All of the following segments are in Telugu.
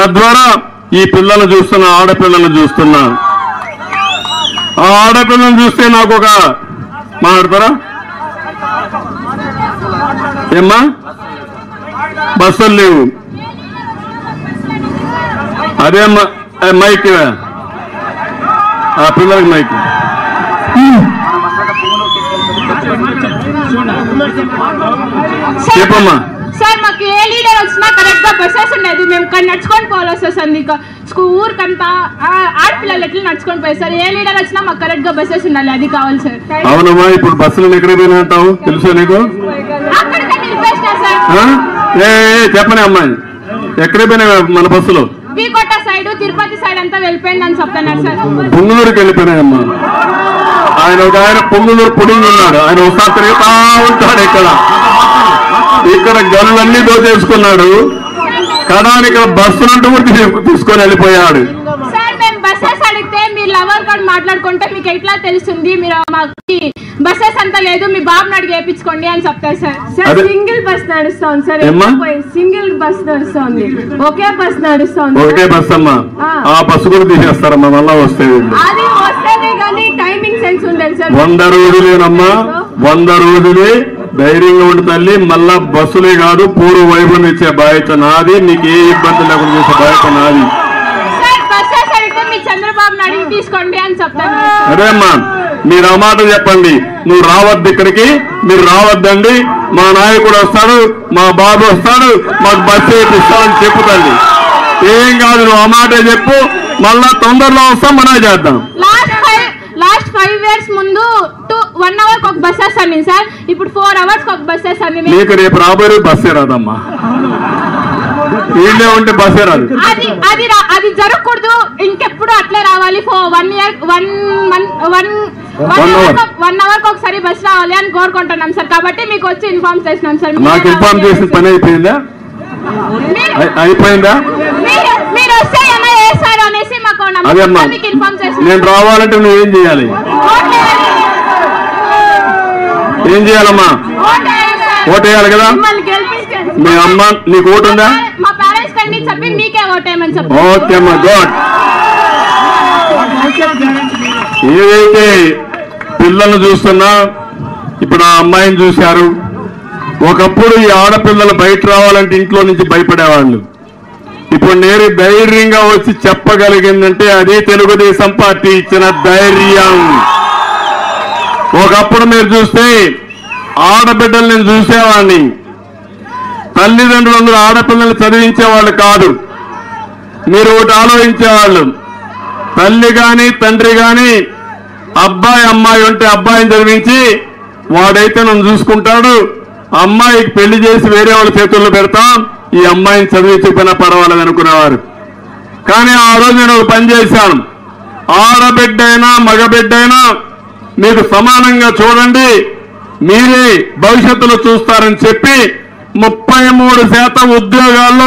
తద్వారా ఈ పిల్లలు చూస్తున్నా, ఆడపిల్లలను చూస్తున్నా. ఆ ఆడపిల్లలను చూస్తే నాకు ఒక మాట్లాడతారా ఏమ్మా? బస్సులు లేవు. అదే మైక్, ఆ పిల్లలకి మైక్. చెప్పమ్మా. సార్ మాకు ఏ లీడర్ వచ్చినా కరెక్ట్ గా బస్సెస్ ఉండేది, మేము నడుచుకొని పోవాల్సి వస్తుంది. ఊరికంతా ఆడపిల్లలు ఎట్లా నడుచుకొని పోయి సార్, ఏ లీడర్ వచ్చినా మాకు కరెక్ట్ గా బస్సెస్ ఉండాలి, అది కావాలి సార్. అవునమ్మా. ఇప్పుడు బస్సులు ఎక్కడ పోయినా అంటావు తెలుసా నీకు? అక్కడికే నిలిపేసినా సార్. చెప్పనే అమ్మాయి, ఎక్కడ పోయినా మన బస్సులు? వీకోట సైడ్, తిరుపతి సైడ్ అంతా వెళ్ళిపోయింది అని చెప్తున్నారు సార్. పొంగునూరుకి వెళ్ళిపోయినాయమ్మా. ఆయన పొంగునూరు పొడుగు ఉన్నాడు, ఆయన ఒకసారి తిరుగుతా ఉంటాడు. ఇక్కడ గనులన్నీ దోచేసుకున్నాడు. కడానికి బస్సులంటూ తీసుకొని వెళ్ళిపోయాడు. సార్ మేము బస్సెస్ అడిగితే మీరు లవర్ కార్డ్ మాట్లాడుకుంటే మీకు ఎట్లా తెలుస్తుంది, మీరు మాకు బస్సెస్ అంతా లేదు, మీ బాబుని అడిగి వేయించుకోండి అని చెప్తారు సార్. సార్ సింగిల్ బస్ నడుస్తోంది సార్, సింగిల్ బస్ నడుస్తోంది, ఒకే బస్ నడుస్తోంది. ఒకే బస్ అమ్మా. ఆ బస్సు కూడా తీసేస్తారమ్మా మళ్ళా వస్తే. అది వస్తేనే కానీ టైమింగ్ సెన్స్ ఉండదు సార్. 100 రోజులేనమ్మా, 100 రోజులే ధైర్యంగా ఉండి తల్లి. మళ్ళా బస్సులే కాదు, పూర్వ వైభవం ఇచ్చే బాధ్యత నాది, నీకు ఏ ఇబ్బంది లేకుండా చేసే బాధ్యత నాది. చంద్రబాబుని అడిగి తీసుకోండి అని చెప్తాను. అదే అమ్మా, మీరు ఆ మాట చెప్పండి. నువ్వు రావద్దు ఇక్కడికి, మీరు రావద్దండి, మా నాయకుడు వస్తాడు, మా బాబు వస్తాడు, మాకు బస్సు వేపిస్తాడని చెప్పుతండి. ఏం కాదు, నువ్వు ఆ మాటే చెప్పు. మళ్ళా తొందరలో వస్తాం, మనం చేద్దాం. లాస్ట్ 5 years ముందు 1 hour ఒక బస్ వేస్తాను సార్, ఇప్పుడు 4 hours ఒక బస్ వేస్తాను. నీకు రేపు రాబోయే బస్సే రాదమ్మా, వీళ్ళే ఉంటే బస్సే రాదు. అది జరగకూడదు, ఇంకెప్పుడు అట్లే రావాలి. 1 hour ఒకసారి బస్ రావాలి అని కోరుకుంటున్నాం సార్. కాబట్టి మీకు వచ్చి ఇన్ఫార్మ్ చేసినాం సార్. నాకు ఇన్ఫార్మ్ చేసిన పని అయిపోయిందా? అయిపోయిందా? మీరు వస్తే ఏమైనా చేస్తారు అనేసి మాకు మీకు ఇన్ఫార్మ్ చేసి. నేను రావాలంటే నువ్వేం చేయాలి? ఏం చేయాలమ్మా? ఓటు వేయాలి కదా. మీ అమ్మ నీకు ఓటు ఉందా? మా పేరెంట్స్ కండి చెప్పి మీకే ఓటేయమని చెప్పి. ఓకే అమ్మా, గుడ్. ఏదైతే పిల్లలు చూస్తున్నా, ఇప్పుడు ఆ అమ్మాయిని చూశారు. ఒకప్పుడు ఈ ఆడపిల్లలు బయట రావాలంటే ఇంట్లో నుంచి భయపడేవాళ్ళు. ఇప్పుడు నేను ధైర్యంగా వచ్చి చెప్పగలిగిందంటే అది తెలుగుదేశం పార్టీ ఇచ్చిన ధైర్యం. ఒకప్పుడు మీరు చూస్తే ఆడబిడ్డలు నేను చూసేవాడిని, తల్లిదండ్రులందరూ ఆడపిల్లలు చదివించేవాళ్ళు కాదు. మీరు ఒకటి ఆలోచించేవాళ్ళు, తల్లి గాని తండ్రి గాని అబ్బాయి అమ్మాయి ఉంటే అబ్బాయిని చదివించి వాడైతే నన్ను చూసుకుంటాడు, అమ్మాయికి పెళ్లి చేసి వేరే వాళ్ళ చేతుల్లో పెడతాం, ఈ అమ్మాయిని చదివించకపోయినా పర్వాలేదు అనుకునేవారు. కానీ ఆ రోజు నేను ఒక పని చేశాను, ఆడబిడ్డైనా మగబిడ్డైనా మీకు సమానంగా చూడండి, మీరే భవిష్యత్తులో చూస్తారని చెప్పి 33% ఉద్యోగాల్లో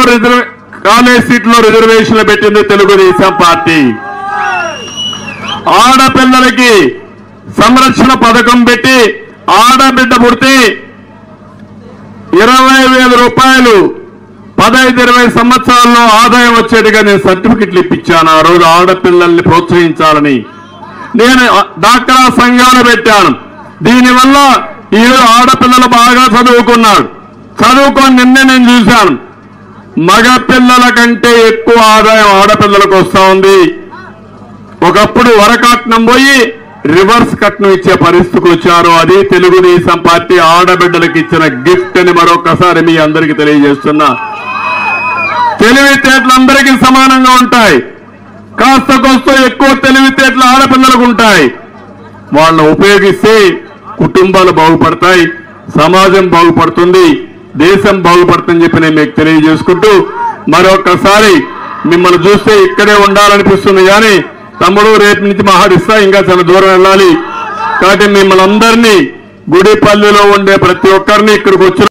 కాలేజ్ సీట్లో రిజర్వేషన్లు పెట్టింది తెలుగుదేశం పార్టీ. ఆడపిల్లలకి సంరక్షణ పథకం పెట్టి ఆడబిడ్డ పుడితే 20,000 రూపాయలు 15-20 సంవత్సరాల్లో ఆదాయం వచ్చేట్టుగా నేను సర్టిఫికెట్లు ఇప్పించాను. ఆ రోజు ఆడపిల్లల్ని ప్రోత్సహించాలని నేను డాక్టరా సంఘాలు పెట్టాను. దీనివల్ల ఈరోజు ఆడపిల్లలు బాగా చదువుకున్నాడు. చదువుకొని నిన్నే నేను చూశాను, మగపిల్లల కంటే ఎక్కువ ఆదాయం ఆడపిల్లలకు వస్తా ఉంది. ఒకప్పుడు వరకట్నం పోయి రివర్స్ కట్నం ఇచ్చే పరిస్థితికి వచ్చారు. అది తెలుగుదేశం పార్టీ ఆడబిడ్డలకు ఇచ్చిన గిఫ్ట్ అని మరొకసారి మీ అందరికీ తెలియజేస్తున్నా. తెలివితేటలు అందరికీ సమానంగా ఉంటాయి, కాస్త కోస్త ఎక్కువ తెలివితేటలు ఆడపిల్లలకు ఉంటాయి. వాళ్ళని ఉపయోగిస్తే కుటుంబాలు బాగుపడతాయి, సమాజం బాగుపడుతుంది, దేశం బాగుపడుతుందని చెప్పి నేను మీకు తెలియజేసుకుంటూ మరొకసారి మిమ్మల్ని చూస్తే ఇక్కడే ఉండాలనిపిస్తుంది. కానీ తమ్ముడు రేపు నుంచి మహాడిస్తా ఇంకా చాలా దూరం వెళ్ళాలి. కాబట్టి మిమ్మల్ని అందరినీ గుడిపల్లిలో ఉండే ప్రతి ఒక్కరిని ఇక్కడికి వచ్చిన